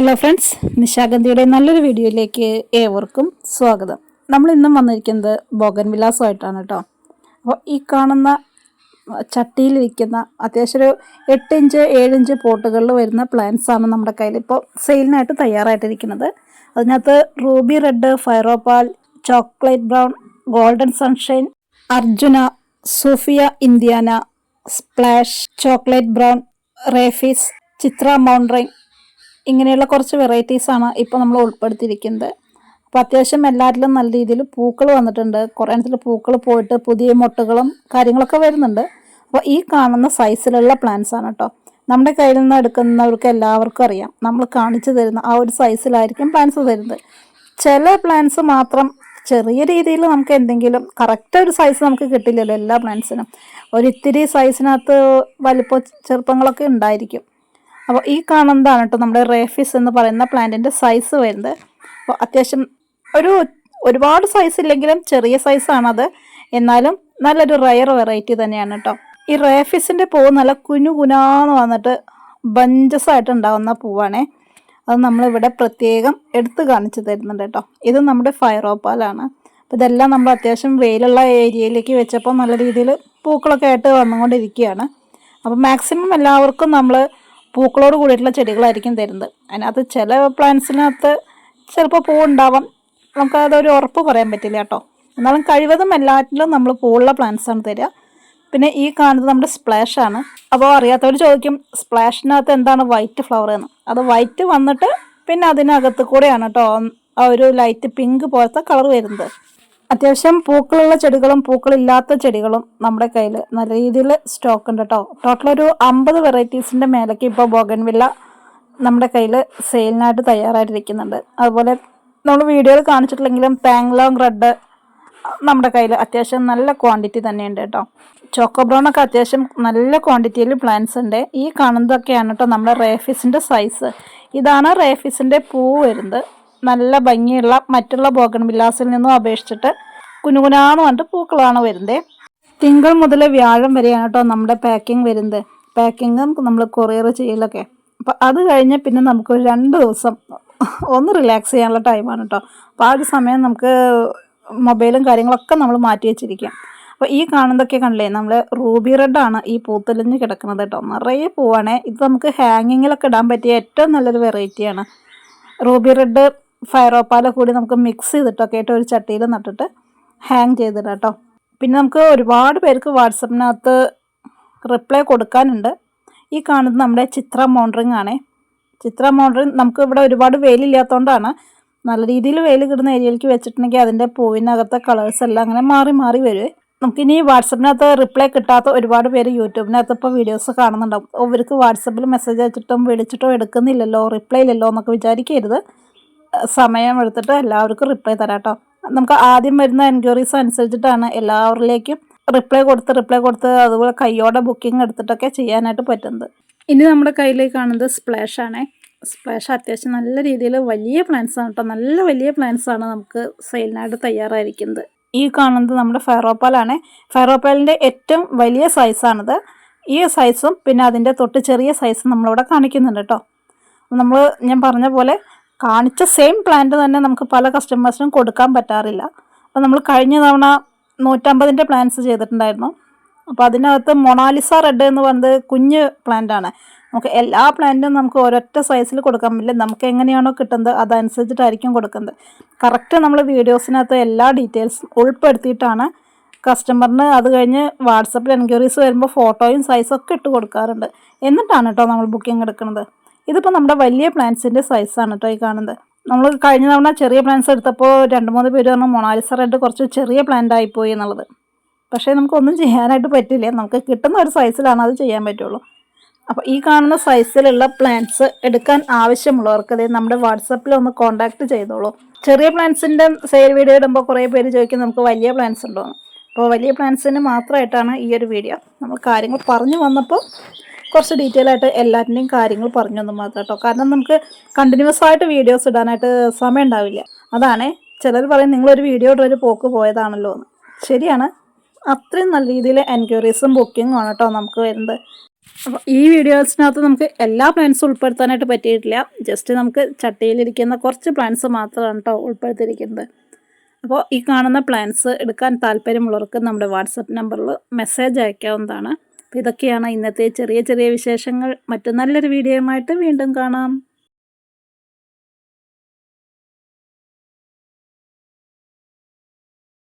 Hello friends, നിശാഗന്ധിയുടെ നല്ലൊരു വീഡിയോയിലേക്ക് ഏവർക്കും സ്വാഗതം. നമ്മൾ ഇന്നും വന്നിരിക്കുന്നത് ബോഗൻവില്ലാസുമായിട്ടാണ് കേട്ടോ. അപ്പോൾ ഈ കാണുന്ന ചട്ടിയിലിരിക്കുന്ന അത്യാവശ്യം ഒരു 8 ഇഞ്ച് 7 ഇഞ്ച് പോട്ടുകളിൽ വരുന്ന പ്ലാന്റ്സാണ് നമ്മുടെ കയ്യിൽ ഇപ്പോൾ സെയിലിനായിട്ട് തയ്യാറായിട്ടിരിക്കുന്നത്. അതിനകത്ത് ruby red, fire opal, chocolate brown, golden sunshine, Arjuna, സൂഫിയ ഇന്ത്യാന, സ്പ്ലാഷ്, ചോക്ലേറ്റ് ബ്രൗൺ, റേഫീസ്, ചിത്ര മൗണ്ട്രൈൻ, ഇങ്ങനെയുള്ള കുറച്ച് വെറൈറ്റീസാണ് ഇപ്പോൾ നമ്മൾ ഉൾപ്പെടുത്തിയിരിക്കുന്നത്. അപ്പോൾ അത്യാവശ്യം എല്ലാറ്റിലും നല്ല രീതിയിൽ പൂക്കൾ വന്നിട്ടുണ്ട്. കുറേ എണ്ണത്തിൽ പൂക്കൾ പോയിട്ട് പുതിയ മൊട്ടുകളും കാര്യങ്ങളൊക്കെ വരുന്നുണ്ട്. അപ്പോൾ ഈ കാണുന്ന സൈസിലുള്ള പ്ലാന്റ്സ് ആണ് കേട്ടോ. നമ്മുടെ കയ്യിൽ നിന്ന് എടുക്കുന്നവർക്ക് എല്ലാവർക്കും അറിയാം, നമ്മൾ കാണിച്ചു തരുന്ന ആ ഒരു സൈസിലായിരിക്കും പ്ലാന്റ്സ് തരുന്നത്. ചില പ്ലാന്റ്സ് മാത്രം ചെറിയ രീതിയിൽ നമുക്ക് എന്തെങ്കിലും കറക്റ്റ് ഒരു സൈസ് നമുക്ക് കിട്ടില്ലല്ലോ. എല്ലാ പ്ലാന്റ്സിനും ഒരിത്തിരി സൈസിനകത്ത് വലിപ്പ ചെറുപ്പങ്ങളൊക്കെ ഉണ്ടായിരിക്കും. അപ്പോൾ ഈ കാണുന്നതാണ് കേട്ടോ നമ്മുടെ റേഫീസ് എന്ന് പറയുന്ന പ്ലാന്റിൻ്റെ സൈസ് വരുന്നത്. അപ്പോൾ അത്യാവശ്യം ഒരുപാട് സൈസ് ഇല്ലെങ്കിലും ചെറിയ സൈസാണത്, എന്നാലും നല്ലൊരു റയർ വെറൈറ്റി തന്നെയാണ് കേട്ടോ. ഈ റേഫീസിൻ്റെ പൂവ് നല്ല കുനുകുനാന്ന് വന്നിട്ട് ബഞ്ചസായിട്ട് ഉണ്ടാകുന്ന പൂവാണേ. അത് നമ്മളിവിടെ പ്രത്യേകം എടുത്ത് കാണിച്ചു തരുന്നുണ്ട് കേട്ടോ. ഇത് നമ്മുടെ ഫൈറോപ്പാലാണ്. അപ്പോൾ ഇതെല്ലാം നമ്മൾ അത്യാവശ്യം വെയിലുള്ള ഏരിയയിലേക്ക് വെച്ചപ്പോൾ നല്ല രീതിയിൽ പൂക്കളൊക്കെ ആയിട്ട് വന്നുകൊണ്ടിരിക്കുകയാണ്. അപ്പോൾ മാക്സിമം എല്ലാവർക്കും നമ്മൾ പൂക്കളോട് കൂടിയിട്ടുള്ള ചെടികളായിരിക്കും തരുന്നത്. അതിനകത്ത് ചില പ്ലാന്റ്സിനകത്ത് ചിലപ്പോൾ പൂവുണ്ടാവാം, നമുക്കതൊരു ഉറപ്പ് പറയാൻ പറ്റില്ല കേട്ടോ. എന്നാലും കഴിവതും എല്ലാറ്റിലും നമ്മൾ പൂവുള്ള പ്ലാന്റ്സാണ് തരിക. പിന്നെ ഈ കാണുന്നത് നമ്മുടെ സ്പ്ലാഷാണ്. അപ്പോൾ അറിയാത്തവർ ചോദിക്കും, സ്പ്ലാഷിനകത്ത് എന്താണ് വൈറ്റ് ഫ്ലവർ എന്ന്. അത് വൈറ്റ് വന്നിട്ട് പിന്നെ അതിനകത്ത് കൂടെയാണ് കേട്ടോ ആ ഒരു ലൈറ്റ് പിങ്ക് പോലത്തെ കളർ വരുന്നത്. അത്യാവശ്യം പൂക്കളുള്ള ചെടികളും പൂക്കളില്ലാത്ത ചെടികളും നമ്മുടെ കയ്യിൽ നല്ല രീതിയിൽ സ്റ്റോക്ക് ഉണ്ട് കേട്ടോ. ടോട്ടൽ ഒരു 50 വെറൈറ്റീസിൻ്റെ മേലേക്ക് ഇപ്പോൾ ബോഗൻവില്ല നമ്മുടെ കയ്യിൽ സെയിലിനായിട്ട് തയ്യാറായിട്ടിരിക്കുന്നുണ്ട്. അതുപോലെ നമ്മൾ വീഡിയോയിൽ കാണിച്ചിട്ടില്ലെങ്കിലും പാങ്ലോങ് റെഡ് നമ്മുടെ കയ്യിൽ അത്യാവശ്യം നല്ല ക്വാണ്ടിറ്റി തന്നെയുണ്ട് കേട്ടോ. ചോക്കോ ബ്രൗൺ ഒക്കെ അത്യാവശ്യം നല്ല ക്വാണ്ടിറ്റിയിൽ പ്ലാന്റ്സ് ഉണ്ട്. ഈ കാണുന്നതൊക്കെയാണ് കേട്ടോ നമ്മുടെ റേഫീസിൻ്റെ സൈസ്. ഇതാണ് റേഫീസിൻ്റെ പൂ വരുന്നത്. നല്ല ഭംഗിയുള്ള മറ്റുള്ള ബോഗൻവില്ലാസിൽ നിന്നും അപേക്ഷിച്ചിട്ട് കുനുകുനാന്ന് പറഞ്ഞിട്ട് പൂക്കളാണ് വരുന്നത്. തിങ്കൾ മുതൽ വ്യാഴം വരെയാണ് കേട്ടോ നമ്മുടെ പാക്കിംഗ് വരുന്നത്. പാക്കിങ്ങും നമ്മൾ കൊറിയർ ചെയ്യലൊക്കെ. അപ്പോൾ അത് കഴിഞ്ഞ് പിന്നെ നമുക്ക് ഒരു 2 ദിവസം ഒന്ന് റിലാക്സ് ചെയ്യാനുള്ള ടൈമാണ് കേട്ടോ. അപ്പോൾ ആ ഒരു സമയം നമുക്ക് മൊബൈലും കാര്യങ്ങളൊക്കെ നമ്മൾ മാറ്റി വെച്ചിരിക്കാം. അപ്പോൾ ഈ കാണുന്നതൊക്കെ കണ്ടില്ലേ, നമ്മൾ റൂബി റെഡാണ് ഈ പൂത്തെളിഞ്ഞ് കിടക്കുന്നത് കേട്ടോ. നിറയെ പൂവാണ്. ഇത് നമുക്ക് ഹാങ്ങിങ്ങിലൊക്കെ ഇടാൻ പറ്റിയ ഏറ്റവും നല്ലൊരു വെറൈറ്റിയാണ്. റൂബി റെഡ് ഫൈറോപ്പാല കൂടി നമുക്ക് മിക്സ് ചെയ്തിട്ടൊക്കെ ആയിട്ട് ഒരു ചട്ടിയിൽ നട്ടിട്ട് ഹാങ് ചെയ്തിടാം കേട്ടോ. പിന്നെ നമുക്ക് ഒരുപാട് പേർക്ക് വാട്സപ്പിനകത്ത് റിപ്ലൈ കൊടുക്കാനുണ്ട്. ഈ കാണുന്നത് നമ്മുടെ ചിത്ര മൗണ്ട്രിങ് ആണേ. ചിത്ര മൗണ്ട്രിങ് നമുക്ക് ഇവിടെ ഒരുപാട് വെയിലില്ലാത്തതുകൊണ്ടാണ്. നല്ല രീതിയിൽ വെയിൽ കിട്ടുന്ന ഏരിയയിലേക്ക് വെച്ചിട്ടുണ്ടെങ്കിൽ അതിൻ്റെ പൂവിനകത്തെ കളേഴ്സ് എല്ലാം അങ്ങനെ മാറി മാറി വരും. നമുക്കിനി വാട്സപ്പിനകത്ത് റിപ്ലൈ കിട്ടാത്ത ഒരുപാട് പേര് യൂട്യൂബിനകത്ത് ഇപ്പോൾ വീഡിയോസ് കാണുന്നുണ്ടാവും. അവർക്ക് വാട്സപ്പിൽ മെസ്സേജ് അയച്ചിട്ടും വിളിച്ചിട്ടോ എടുക്കുന്നില്ലല്ലോ, റിപ്ലൈ ഇല്ലല്ലോ എന്നൊക്കെ വിചാരിക്കരുത്. സമയം എടുത്തിട്ട് എല്ലാവർക്കും റിപ്ലൈ തരാം കേട്ടോ. നമുക്ക് ആദ്യം വരുന്ന എൻക്വയറീസ് അനുസരിച്ചിട്ടാണ് എല്ലാവരിലേക്കും റിപ്ലൈ കൊടുത്ത് അതുപോലെ കയ്യോടെ ബുക്കിംഗ് എടുത്തിട്ടൊക്കെ ചെയ്യാനായിട്ട് പറ്റുന്നത്. ഇനി നമ്മുടെ കയ്യിലേക്ക് കാണുന്നത് സ്പ്ലാഷ് ആണേ. സ്പ്ലാഷ് അത്യാവശ്യം നല്ല രീതിയിൽ വലിയ പ്ലാന്റ്സ് ആണ് കേട്ടോ. നല്ല വലിയ പ്ലാന്റ്സ് ആണ് നമുക്ക് സെയിലിനായിട്ട് തയ്യാറായിരിക്കുന്നത്. ഈ കാണുന്നത് നമ്മുടെ ഫൈറോപ്പാലാണ്. ഫൈറോപ്പാലിൻ്റെ ഏറ്റവും വലിയ സൈസാണിത്. ഈ സൈസും പിന്നെ അതിൻ്റെ തൊട്ട് ചെറിയ സൈസും നമ്മളിവിടെ കാണിക്കുന്നുണ്ട് കേട്ടോ. ഞാൻ പറഞ്ഞ പോലെ കാണിച്ച സെയിം പ്ലാന്റ് തന്നെ നമുക്ക് പല കസ്റ്റമേഴ്സിനും കൊടുക്കാൻ പറ്റാറില്ല. അപ്പോൾ നമ്മൾ കഴിഞ്ഞ തവണ 150ൻ്റെ പ്ലാന്റ്സ് ചെയ്തിട്ടുണ്ടായിരുന്നു. അപ്പോൾ അതിനകത്ത് മൊണാലിസ റെഡ് എന്ന് പറയുന്നത് കുഞ്ഞ് പ്ലാന്റാണ്. നമുക്ക് എല്ലാ പ്ലാന്റും നമുക്ക് ഒരൊറ്റ സൈസിൽ കൊടുക്കാൻ പറ്റില്ല. നമുക്ക് എങ്ങനെയാണോ കിട്ടുന്നത് അതനുസരിച്ചിട്ടായിരിക്കും കൊടുക്കുന്നത്. കറക്റ്റ് നമ്മൾ വീഡിയോസിനകത്ത് എല്ലാ ഡീറ്റെയിൽസും ഉൾപ്പെടുത്തിയിട്ടാണ് കസ്റ്റമറിന് അത് കഴിഞ്ഞ് വാട്സപ്പിൽ എൻക്വയറീസ് വരുമ്പോൾ ഫോട്ടോയും സൈസൊക്കെ ഇട്ട് കൊടുക്കാറുണ്ട്. എന്നിട്ടാണ് കേട്ടോ നമ്മൾ ബുക്കിംഗ് എടുക്കുന്നത്. ഇതിപ്പോൾ നമ്മുടെ വലിയ പ്ലാന്റ്സിൻ്റെ സൈസാണ് കേട്ടോ ഈ കാണുന്നത്. നമ്മൾ കഴിഞ്ഞ തവണ ചെറിയ പ്ലാന്റ്സ് എടുത്തപ്പോൾ 2-3 പേര് പറഞ്ഞു മൊണാലിസ റെഡ് കുറച്ച് ചെറിയ പ്ലാന്റ് ആയിപ്പോയി എന്നുള്ളത്. പക്ഷേ നമുക്കൊന്നും ചെയ്യാനായിട്ട് പറ്റില്ല. നമുക്ക് കിട്ടുന്ന ഒരു സൈസിലാണ് അത് ചെയ്യാൻ പറ്റുള്ളൂ. അപ്പോൾ ഈ കാണുന്ന സൈസിലുള്ള പ്ലാന്റ്സ് എടുക്കാൻ ആവശ്യമുള്ളവർക്ക് അതേ നമ്മുടെ വാട്സപ്പിൽ ഒന്ന് കോൺടാക്റ്റ് ചെയ്തോളൂ. ചെറിയ പ്ലാന്റ്സിൻ്റെ സെയിൽ വീഡിയോ ഇടുമ്പോൾ കുറേ പേര് ചോദിക്കും നമുക്ക് വലിയ പ്ലാന്റ്സ് ഉണ്ടോ എന്ന്. അപ്പോൾ വലിയ പ്ലാന്റ്സിന് മാത്രമായിട്ടാണ് ഈ ഒരു വീഡിയോ. നമ്മൾ കാര്യങ്ങൾ പറഞ്ഞു വന്നപ്പോൾ കുറച്ച് ഡീറ്റെയിൽ ആയിട്ട് എല്ലാറ്റിൻ്റെയും കാര്യങ്ങൾ പറഞ്ഞു തന്നു മാത്രം കേട്ടോ. കാരണം നമുക്ക് കണ്ടിന്യൂസ് ആയിട്ട് വീഡിയോസ് ഇടാനായിട്ട് സമയം ഉണ്ടാവില്ല. അതാണ് ചിലർ പറയും നിങ്ങളൊരു വീഡിയോ ഇട്ടൊരു പോക്ക് പോയതാണല്ലോ എന്ന്. ശരിയാണ്, അത്രയും നല്ല രീതിയിൽ എൻക്വയറീസും ബുക്കിങ്ങും ആണ് കേട്ടോ നമുക്ക് വരുന്നത്. അപ്പോൾ ഈ വീഡിയോസിനകത്ത് നമുക്ക് എല്ലാ പ്ലാന്റ്സും ഉൾപ്പെടുത്താനായിട്ട് പറ്റിയിട്ടില്ല. ജസ്റ്റ് നമുക്ക് ചട്ടിയിലിരിക്കുന്ന കുറച്ച് പ്ലാന്റ്സ് മാത്രമാണ് കേട്ടോ ഉൾപ്പെടുത്തിയിരിക്കുന്നത്. അപ്പോൾ ഈ കാണുന്ന പ്ലാന്റ്സ് എടുക്കാൻ താല്പര്യമുള്ളവർക്ക് നമ്മുടെ വാട്സപ്പ് നമ്പറിൽ മെസ്സേജ് അയക്കാവുന്നതാണ്. അപ്പോൾ ഇതൊക്കെയാണ് ഇന്നത്തെ ചെറിയ ചെറിയ വിശേഷങ്ങൾ. മറ്റു നല്ലൊരു വീഡിയോയുമായിട്ട് വീണ്ടും കാണാം.